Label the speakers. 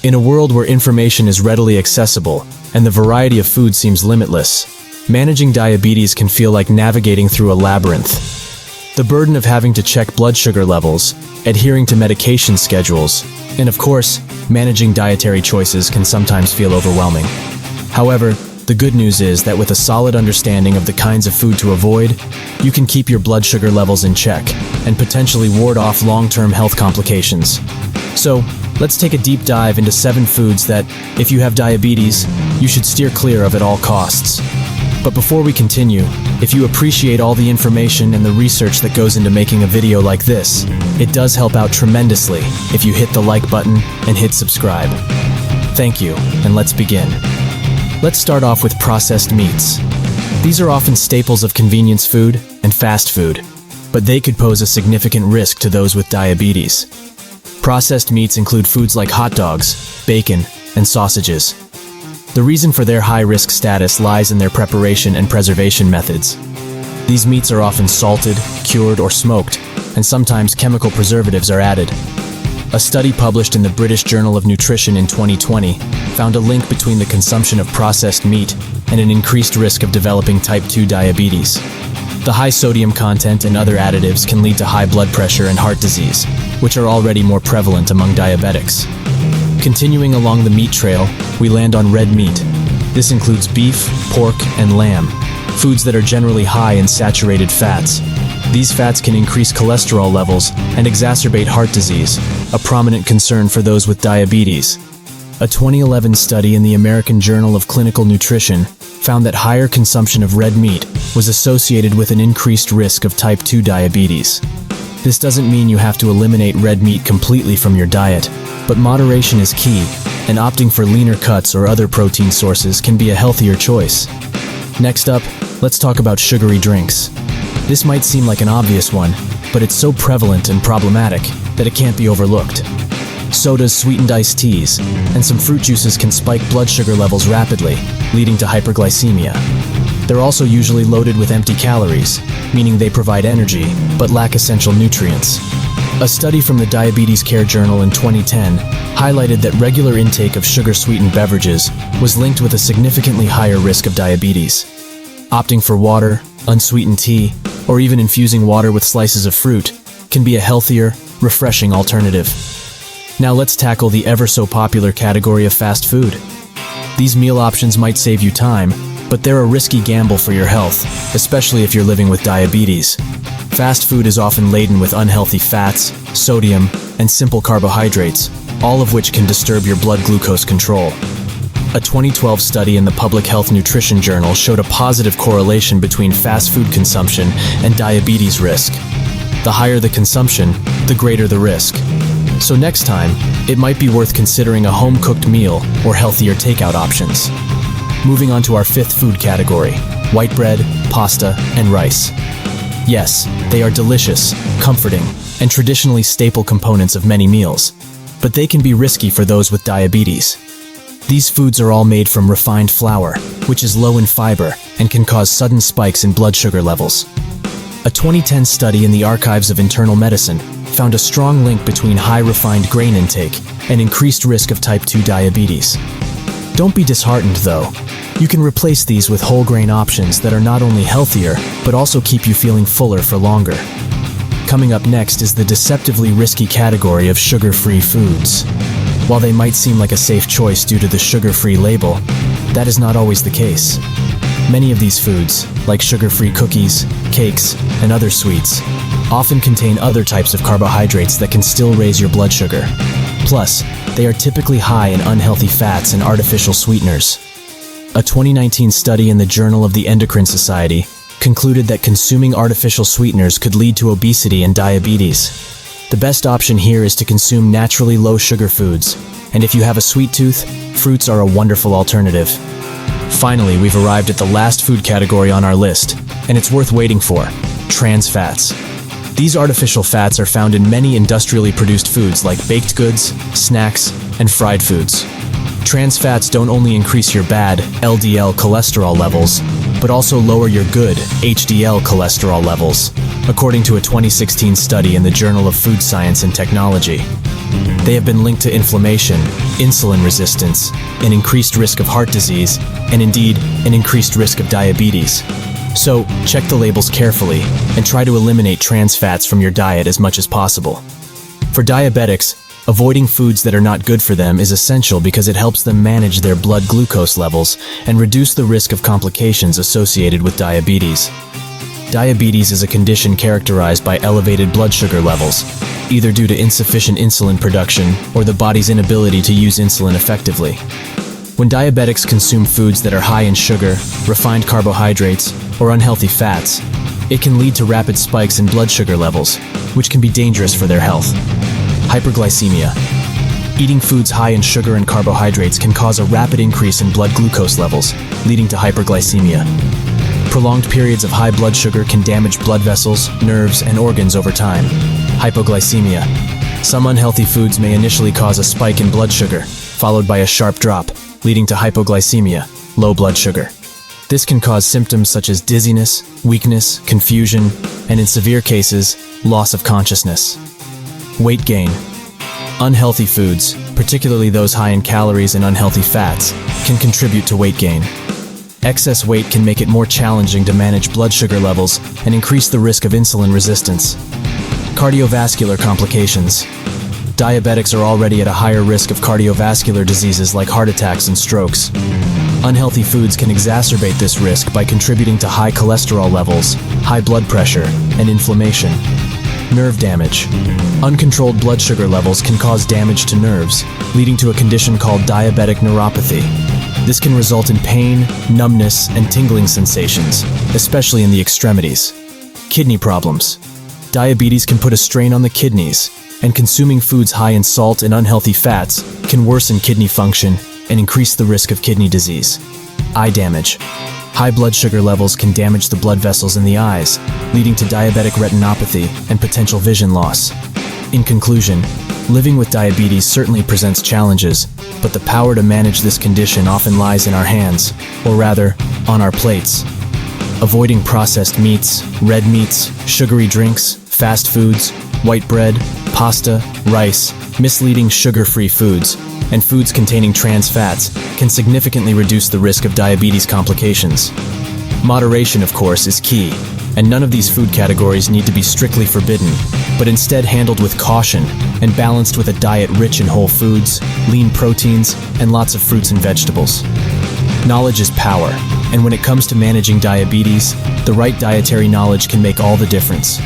Speaker 1: In a world where information is readily accessible and the variety of food seems limitless, managing diabetes can feel like navigating through a labyrinth. The burden of having to check blood sugar levels, adhering to medication schedules, and of course, managing dietary choices can sometimes feel overwhelming. However, the good news is that with a solid understanding of the kinds of food to avoid, you can keep your blood sugar levels in check and potentially ward off long-term health complications. So, let's take a deep dive into 7 foods that, if you have diabetes, you should steer clear of at all costs. But before we continue, if you appreciate all the information and the research that goes into making a video like this, it does help out tremendously if you hit the like button and hit subscribe. Thank you, and let's begin. Let's start off with processed meats. These are often staples of convenience food and fast food, but they could pose a significant risk to those with diabetes. Processed meats include foods like hot dogs, bacon, and sausages. The reason for their high-risk status lies in their preparation and preservation methods. These meats are often salted, cured, or smoked, and sometimes chemical preservatives are added. A study published in the British Journal of Nutrition in 2020 found a link between the consumption of processed meat and an increased risk of developing type 2 diabetes. The high sodium content and other additives can lead to high blood pressure and heart disease, which are already more prevalent among diabetics. Continuing along the meat trail, we land on red meat. This includes beef, pork, and lamb, foods that are generally high in saturated fats. These fats can increase cholesterol levels and exacerbate heart disease, a prominent concern for those with diabetes. A 2011 study in the American Journal of Clinical Nutrition found that higher consumption of red meat was associated with an increased risk of type 2 diabetes. This doesn't mean you have to eliminate red meat completely from your diet, but moderation is key, and opting for leaner cuts or other protein sources can be a healthier choice. Next up, let's talk about sugary drinks. This might seem like an obvious one, but it's so prevalent and problematic that it can't be overlooked. Sodas, sweetened iced teas, and some fruit juices can spike blood sugar levels rapidly, leading to hyperglycemia. They're also usually loaded with empty calories, meaning they provide energy, but lack essential nutrients. A study from the Diabetes Care Journal in 2010 highlighted that regular intake of sugar-sweetened beverages was linked with a significantly higher risk of diabetes. Opting for water, unsweetened tea, or even infusing water with slices of fruit can be a healthier, refreshing alternative. Now let's tackle the ever-so-popular category of fast food. These meal options might save you time, but they're a risky gamble for your health, especially if you're living with diabetes. Fast food is often laden with unhealthy fats, sodium, and simple carbohydrates, all of which can disturb your blood glucose control. A 2012 study in the Public Health Nutrition Journal showed a positive correlation between fast food consumption and diabetes risk. The higher the consumption, the greater the risk. So next time, it might be worth considering a home-cooked meal or healthier takeout options. Moving on to our 5th food category, white bread, pasta, and rice. Yes, they are delicious, comforting, and traditionally staple components of many meals, but they can be risky for those with diabetes. These foods are all made from refined flour, which is low in fiber and can cause sudden spikes in blood sugar levels. A 2010 study in the Archives of Internal Medicine found a strong link between high refined grain intake and increased risk of type 2 diabetes. Don't be disheartened, though. You can replace these with whole grain options that are not only healthier, but also keep you feeling fuller for longer. Coming up next is the deceptively risky category of sugar-free foods. While they might seem like a safe choice due to the sugar-free label, that is not always the case. Many of these foods, like sugar-free cookies, cakes, and other sweets, often contain other types of carbohydrates that can still raise your blood sugar. Plus, they are typically high in unhealthy fats and artificial sweeteners. A 2019 study in the Journal of the Endocrine Society concluded that consuming artificial sweeteners could lead to obesity and diabetes. The best option here is to consume naturally low-sugar foods, and if you have a sweet tooth, fruits are a wonderful alternative. Finally, we've arrived at the last food category on our list, and it's worth waiting for: trans fats. These artificial fats are found in many industrially produced foods like baked goods, snacks, and fried foods. Trans fats don't only increase your bad LDL cholesterol levels, but also lower your good HDL cholesterol levels, according to a 2016 study in the Journal of Food Science and Technology. They have been linked to inflammation, insulin resistance, an increased risk of heart disease, and indeed, an increased risk of diabetes. So, check the labels carefully and try to eliminate trans fats from your diet as much as possible. For diabetics, avoiding foods that are not good for them is essential because it helps them manage their blood glucose levels and reduce the risk of complications associated with diabetes. Diabetes is a condition characterized by elevated blood sugar levels, either due to insufficient insulin production or the body's inability to use insulin effectively. When diabetics consume foods that are high in sugar, refined carbohydrates, or unhealthy fats, it can lead to rapid spikes in blood sugar levels, which can be dangerous for their health. Hyperglycemia. Eating foods high in sugar and carbohydrates can cause a rapid increase in blood glucose levels, leading to hyperglycemia. Prolonged periods of high blood sugar can damage blood vessels, nerves, and organs over time. Hypoglycemia. Some unhealthy foods may initially cause a spike in blood sugar, followed by a sharp drop, leading to hypoglycemia, low blood sugar. This can cause symptoms such as dizziness, weakness, confusion, and in severe cases, loss of consciousness. Weight gain. Unhealthy foods, particularly those high in calories and unhealthy fats, can contribute to weight gain. Excess weight can make it more challenging to manage blood sugar levels and increase the risk of insulin resistance. Cardiovascular complications. Diabetics are already at a higher risk of cardiovascular diseases like heart attacks and strokes. Unhealthy foods can exacerbate this risk by contributing to high cholesterol levels, high blood pressure, and inflammation. Nerve damage. Uncontrolled blood sugar levels can cause damage to nerves, leading to a condition called diabetic neuropathy. This can result in pain, numbness, and tingling sensations, especially in the extremities. Kidney problems. Diabetes can put a strain on the kidneys, and consuming foods high in salt and unhealthy fats can worsen kidney function and increase the risk of kidney disease. Eye damage. High blood sugar levels can damage the blood vessels in the eyes, leading to diabetic retinopathy and potential vision loss. In conclusion, living with diabetes certainly presents challenges, but the power to manage this condition often lies in our hands, or rather, on our plates. Avoiding processed meats, red meats, sugary drinks, fast foods, white bread, pasta, rice, misleading sugar-free foods, and foods containing trans fats can significantly reduce the risk of diabetes complications. Moderation, of course, is key, and none of these food categories need to be strictly forbidden, but instead handled with caution and balanced with a diet rich in whole foods, lean proteins, and lots of fruits and vegetables. Knowledge is power, and when it comes to managing diabetes, the right dietary knowledge can make all the difference.